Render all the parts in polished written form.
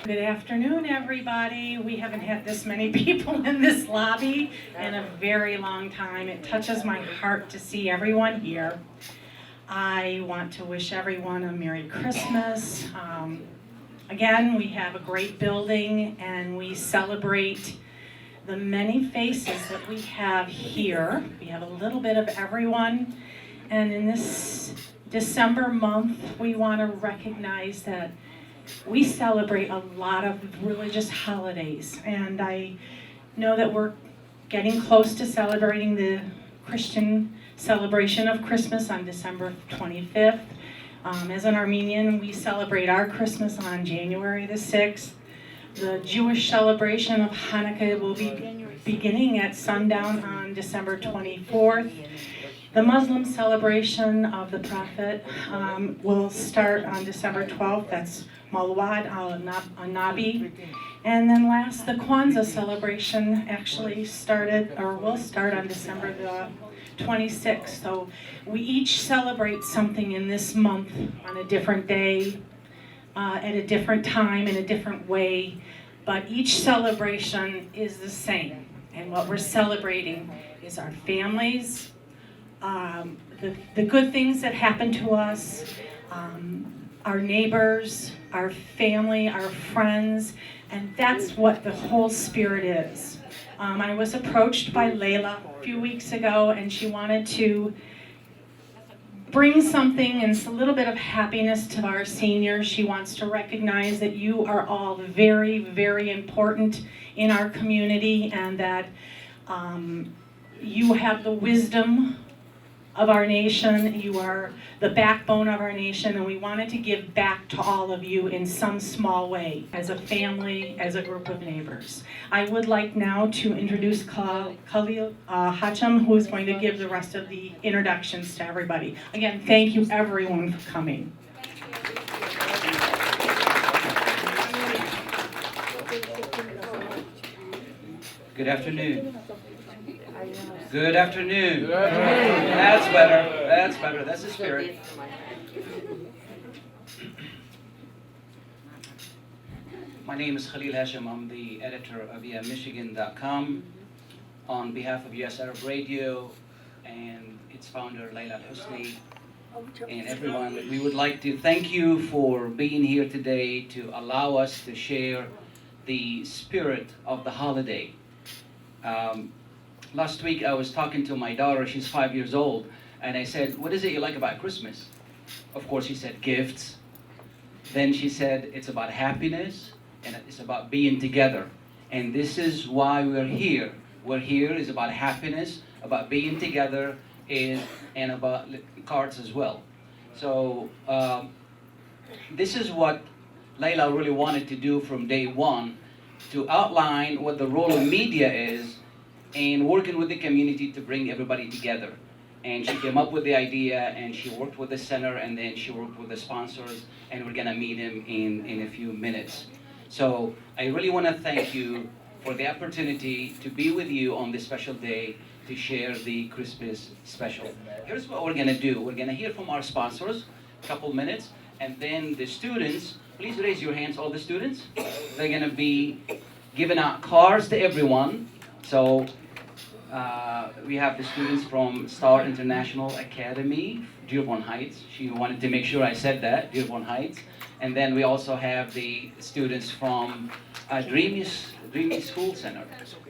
Good afternoon, everybody. We haven't had this many people in this lobby in a very long time. It touches my heart to see everyone here. I want to wish everyone a Merry Christmas. Again, we have a great building and we celebrate the many faces that we have here. We have a little bit of everyone. And in this December month, we want to recognize that we celebrate a lot of religious holidays, and I know that we're getting close to celebrating the Christian celebration of Christmas on December 25th. As an Armenian, we celebrate our Christmas on January the 6th. The Jewish celebration of Hanukkah will be beginning at sundown on December 24th. The Muslim celebration of the Prophet will start on December 12th. That's Mawlid al-Nabi. And then last, the Kwanzaa celebration actually started, or will start on December the 26th. So we each celebrate something in this month on a different day, at a different time, in a different way. But each celebration is the same. And what we're celebrating is our families, the good things that happen to us, our neighbors, our family, our friends, and that's what the whole spirit is. I was approached by Laila a few weeks ago, and she wanted to bring something and a little bit of happiness to our seniors. She wants to recognize that you are all very, very important in our community, and that you have the wisdom of our nation. You are the backbone of our nation, and we wanted to give back to all of you in some small way, as a family, as a group of neighbors. I would like now to introduce Khalil Hacham, who is going to give the rest of the introductions to everybody. Again, thank you everyone for coming. Good afternoon. Good afternoon. That's better. That's better. That's the spirit. My name is Khalil Hashim. I'm the editor of Michigan.com. On behalf of US Arab Radio and its founder, Laila Alhusinni, and everyone, we would like to thank you for being here today to allow us to share the spirit of the holiday. Last week I was talking to my daughter, she's 5 years old, and I said, what is it you like about Christmas? Of course she said gifts. Then she said it's about happiness and it's about being together. And this is why we're here. We're here is about happiness, about being together, and about cards as well. So this is what Laila really wanted to do from day one, to outline what the role of media is and working with the community to bring everybody together. And she came up with the idea, and she worked with the center, and then she worked with the sponsors, and we're gonna meet him in a few minutes. So I really wanna thank you for the opportunity to be with you on this special day, to share the Christmas special. Here's what we're gonna do. We're gonna hear from our sponsors, a couple minutes, and then the students, please raise your hands, all the students. They're gonna be giving out cards to everyone. So we have the students from Star International Academy, Dearborn Heights. She wanted to make sure I said that, Dearborn Heights. And then we also have the students from Dreamy School Center,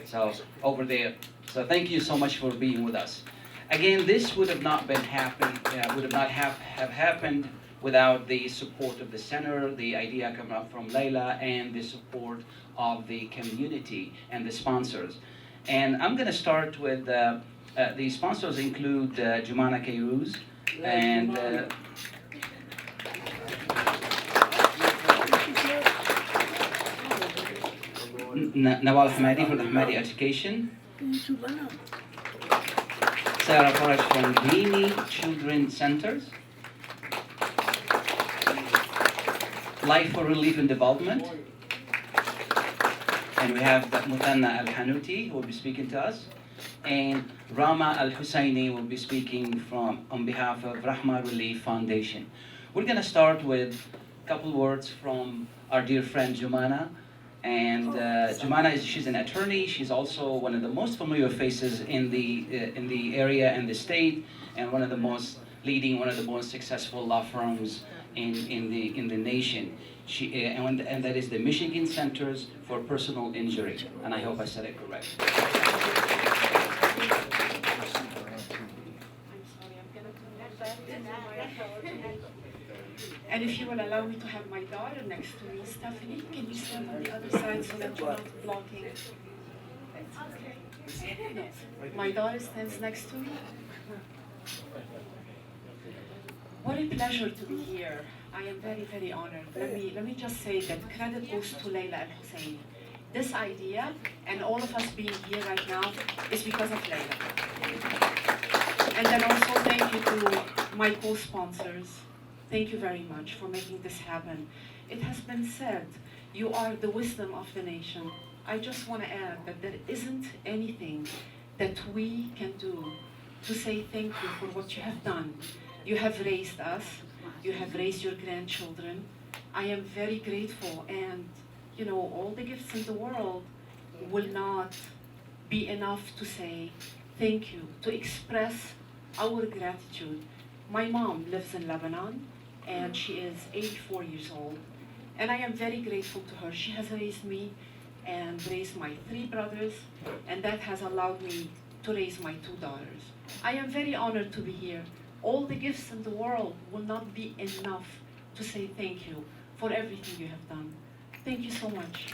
so over there. So thank you so much for being with us. Again, this would have not have happened without the support of the center, the idea coming up from Laila, and the support of the community and the sponsors. And I'm going to start with the sponsors include Jumana Kayruz and Nawal Hamadi for the Hamadi Education, Sarah Faraj from Greeny Children Centers, Life for Relief and Development, and we have Mutanna Al-Hanuti who will be speaking to us, and Laila Alhusinni will be speaking on behalf of Rahma Relief Foundation. We're going to start with a couple words from our dear friend Jumana. And Jumana she's an attorney. She's also one of the most familiar faces in the area and the state, and one of the most successful law firms in the nation. And that is the Michigan Centers for Personal Injury. And I hope I said it correct. And if you will allow me to have my daughter next to me, Stephanie, can you stand on the other side so that you're not blocking? It's okay. No. My daughter stands next to me. What a pleasure to be here. I am very, very honored. Let me just say that credit goes to Laila Alhusinni. This idea and all of us being here right now is because of Laila. And then also thank you to my co-sponsors. Thank you very much for making this happen. It has been said, you are the wisdom of the nation. I just want to add that there isn't anything that we can do to say thank you for what you have done. You have raised us, you have raised your grandchildren. I am very grateful, and you know, all the gifts in the world will not be enough to say thank you, to express our gratitude. My mom lives in Lebanon, and she is 84 years old. And I am very grateful to her. She has raised me and raised my 3 brothers, and that has allowed me to raise my 2 daughters. I am very honored to be here. All the gifts in the world will not be enough to say thank you for everything you have done. Thank you so much.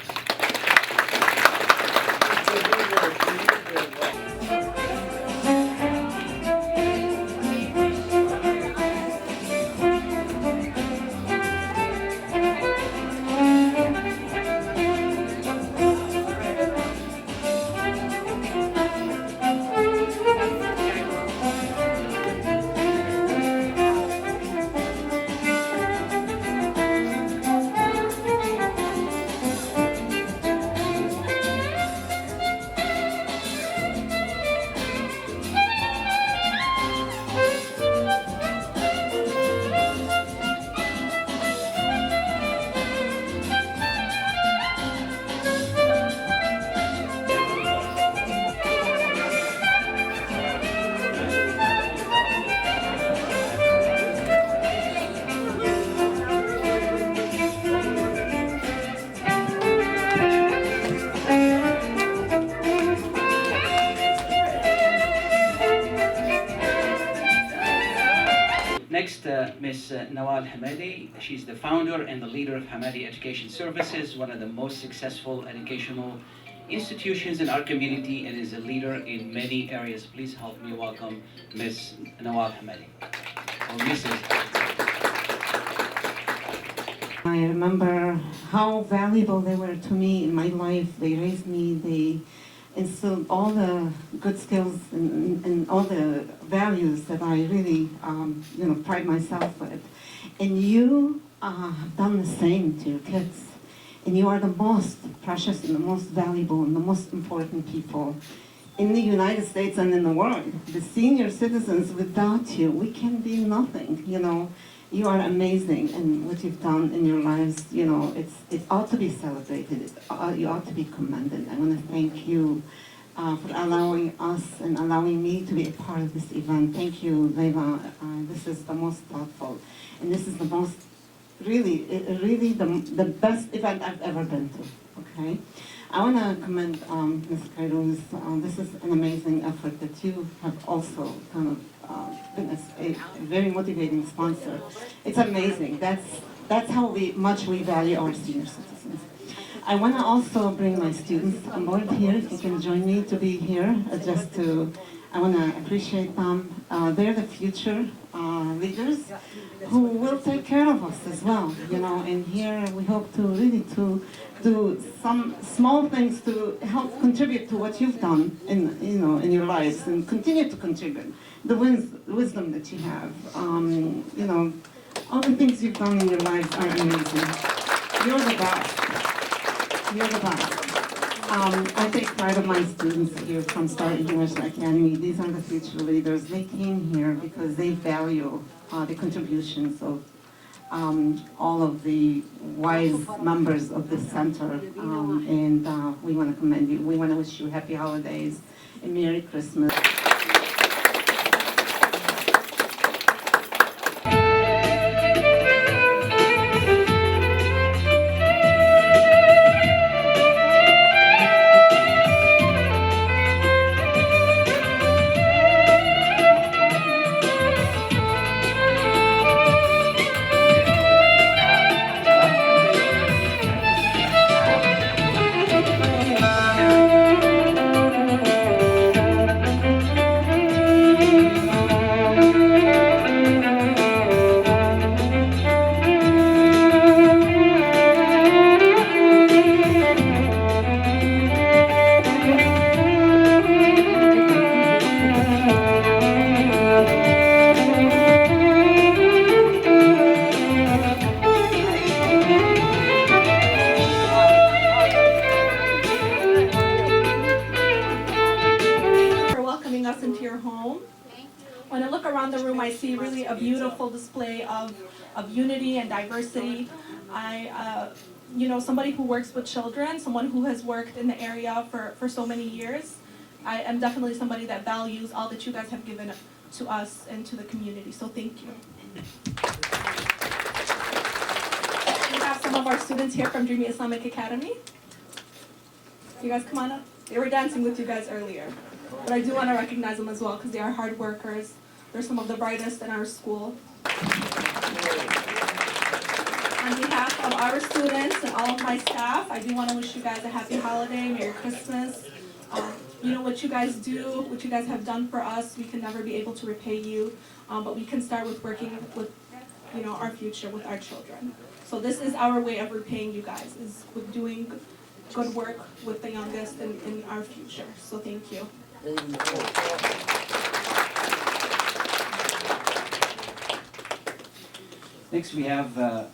Next, Ms. Nawal Hamadi. She's the founder and the leader of Hamadi Education Services, one of the most successful educational institutions in our community, and is a leader in many areas. Please help me welcome Ms. Nawal Hamadi. Or Mrs. I remember how valuable they were to me in my life. They raised me, they instilled all the good skills and all the values that I really, pride myself with. And you have done the same to your kids. And you are the most precious and the most valuable and the most important people in the United States and in the world. The senior citizens, without you, we can be nothing, you know. You are amazing, and what you've done in your lives, you know, it ought to be celebrated. You ought to be commended. I want to thank you for allowing us and allowing me to be a part of this event. Thank you, Laila. This is the most thoughtful, and this is the most, really the best event I've ever been to, okay? I want to commend Ms. Kairouz. This is an amazing effort that you have also kind of been a very motivating sponsor. It's amazing. That's how much we value our senior citizens. I want to also bring my students on board here, if you can join me to be here, I want to appreciate them. They're the future leaders who will take care of us as well, you know, and here we hope to really to do some small things to help contribute to what you've done in, you know, in your lives, and continue to contribute. The wisdom that you have, you know, all the things you've done in your lives are amazing. You're the best. You're the best. I take pride of my students here from Star International Academy. These are the future leaders. They came here because they value the contributions of all of the wise members of this center, and we want to commend you. We want to wish you happy holidays and Merry Christmas. Us into your home. When I look around the room, I see really a beautiful display of unity and diversity. You know, somebody who works with children, someone who has worked in the area for so many years, I am definitely somebody that values all that you guys have given to us and to the community, so thank you. We have some of our students here from Dreamy Islamic Academy. You guys come on up. They were dancing with you guys earlier. But I do want to recognize them as well because they are hard workers. They're some of the brightest in our school. On behalf of our students and all of my staff, I do want to wish you guys a happy holiday, Merry Christmas. You know what you guys do, what you guys have done for us, we can never be able to repay you, but we can start with working with, you know, our future with our children. So this is our way of repaying you guys, is with doing good work with the youngest in our future. So thank you. Next we have a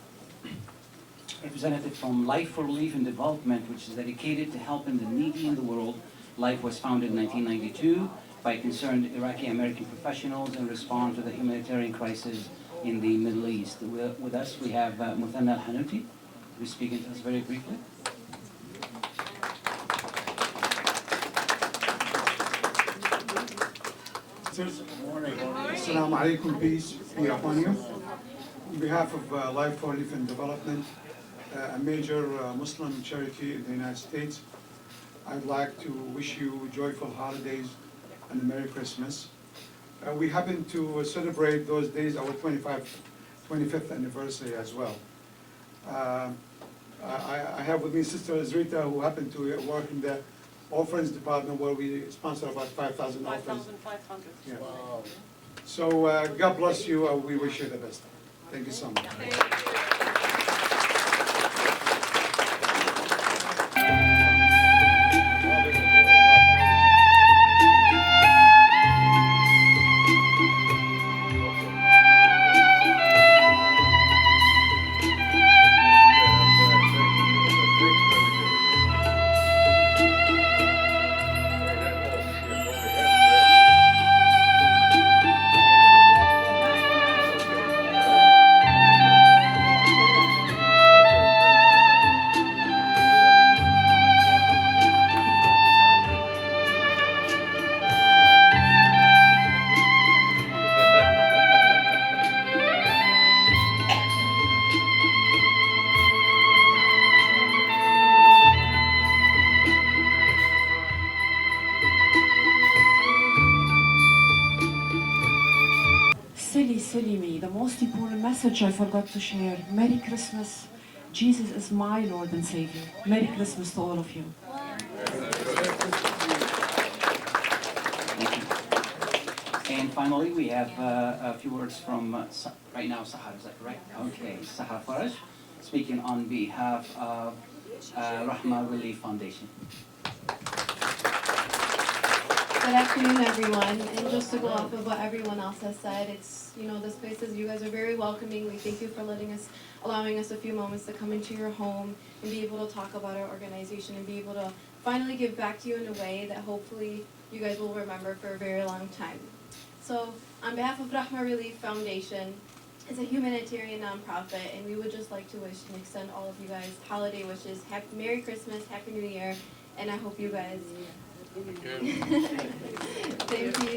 representative from Life for Relief and Development, which is dedicated to helping the needy in the world. Life was founded in 1992 by concerned Iraqi American professionals in response to the humanitarian crisis in the Middle East. With us we have Muthanna Al-Hanuti, who is speaking to us very briefly. Assalamu alaikum, peace be upon you. On behalf of Life for Relief and Development, a major Muslim charity in the United States, I'd like to wish you joyful holidays and a Merry Christmas. We happen to celebrate those days, our 25th anniversary as well. I have with me Sister Zrita, who happened to work in the orphans department, where we sponsor about 5,000 orphans. 5,500. Yeah. So God bless you. We wish you the best. Thank you so much. silly me. The most important message I forgot to share. Merry Christmas. Jesus is my Lord and Savior. Merry Christmas to all of you. And finally, we have a few words from, right now, Sahar, is that correct? Okay, Sahar Faraj, speaking on behalf of Rahma Relief Foundation. Good afternoon, everyone. And just to go off of what everyone else has said, it's, the spaces, you guys are very welcoming. We thank you for allowing us a few moments to come into your home and be able to talk about our organization and be able to finally give back to you in a way that hopefully you guys will remember for a very long time. So, on behalf of Rahma Relief Foundation, it's a humanitarian nonprofit, and we would just like to wish and extend all of you guys holiday wishes. Merry Christmas, Happy New Year, and I hope you guys. Thank you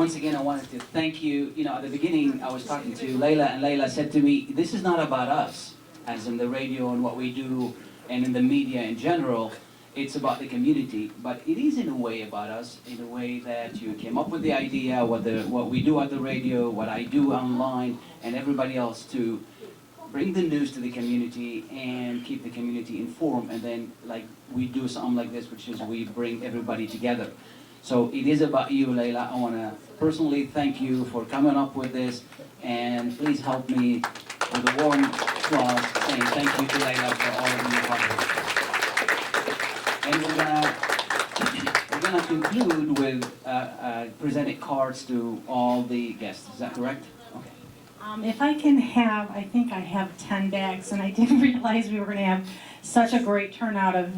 Once again, I wanted to thank you. At the beginning, I was talking to Laila, and Laila said to me, this is not about us, as in the radio and what we do, and in the media in general. It's about the community, but it is in a way about us, in a way that you came up with the idea, what we do at the radio, what I do online, and everybody else to bring the news to the community and keep the community informed, and then like we do something like this, which is we bring everybody together. So it is about you, Laila. I want to personally thank you for coming up with this, and please help me with a warm applause saying thank you to Laila for all of your hard work. And we're gonna conclude with presenting cards to all the guests. Is that correct? Okay. If I can have, I think I have 10 bags, and I didn't realize we were going to have such a great turnout of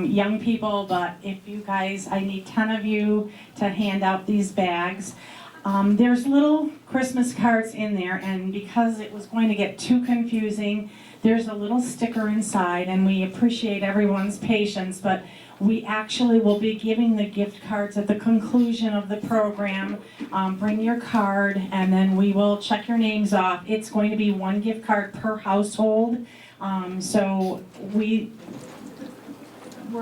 young people, but if you guys, I need 10 of you to hand out these bags. There's little Christmas cards in there, and because it was going to get too confusing, there's a little sticker inside, and we appreciate everyone's patience, but we actually will be giving the gift cards at the conclusion of the program. Bring your card, and then we will check your names off. It's going to be one gift card per household. So we're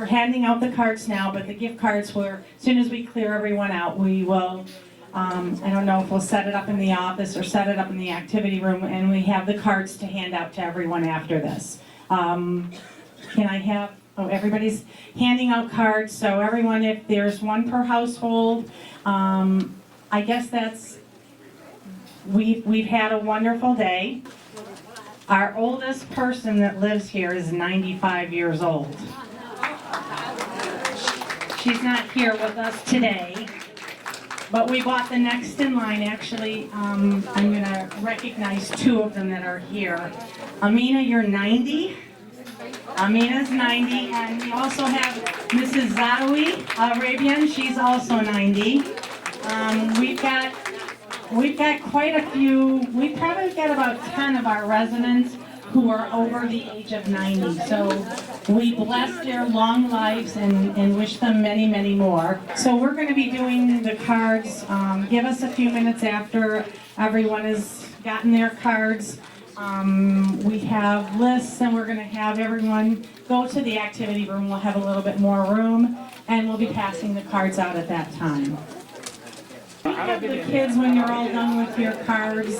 handing out the cards now, but the gift cards as soon as we clear everyone out, we will, I don't know if we'll set it up in the office or set it up in the activity room, and we have the cards to hand out to everyone after this. Can I have, everybody's handing out cards, so everyone, if there's one per household, I guess we've had a wonderful day. Our oldest person that lives here is 95 years old. She's not here with us today, but we bought the next in line. Actually, I'm going to recognize two of them that are here. Amina, you're 90. Amina's 90, and we also have Mrs. Zadawi Arabian. She's also 90. We've got quite a few. We probably got about 10 of our residents who are over the age of 90. So we bless their long lives and wish them many, many more. So we're going to be doing the cards. Give us a few minutes after everyone has gotten their cards. We have lists, and we're going to have everyone go to the activity room. We'll have a little bit more room, and we'll be passing the cards out at that time. We have the kids, when you're all done with your cards,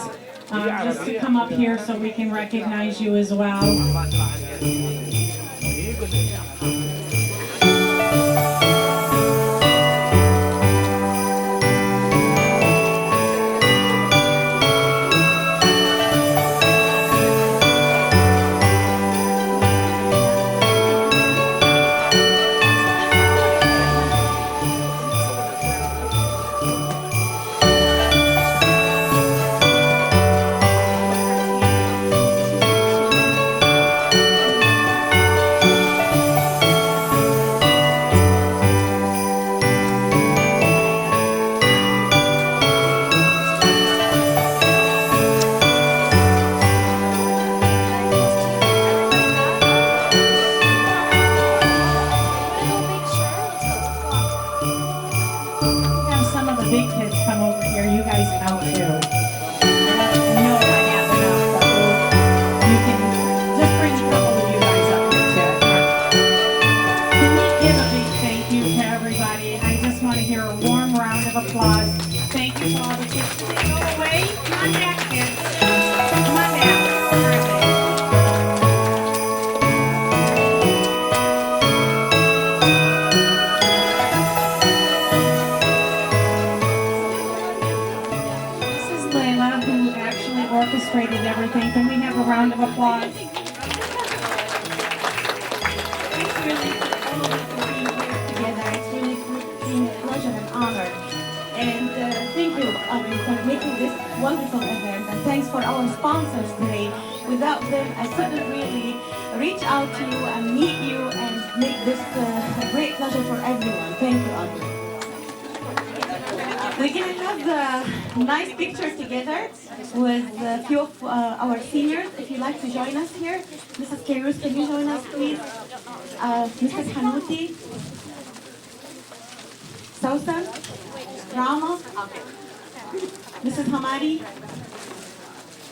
just to come up here so we can recognize you as well. out too. And no, I have enough, but you can just bring a couple of you guys up here too. Can we give a big thank you to everybody? I just want to hear a warm round of applause. Thank you to all the kids. Please go away. Come on back, kids. Come on back. Perfect. This is Laila, who actually orchestrated everything. Can we have a round of applause? It's really all of us for being here together. It's really been a pleasure and honor. And thank you for making this wonderful event. And thanks for our sponsors today. Without them, I couldn't really reach out to you and meet you and make this a great pleasure for everyone. Thank you, Audrey. We're going to have a nice picture together with a few of our seniors. If you'd like to join us here. Mrs. Kairus, can you join us, please? Mrs. Hanuti, Sausan, Rama, Mrs. Hamadi.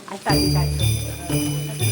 I thought you guys.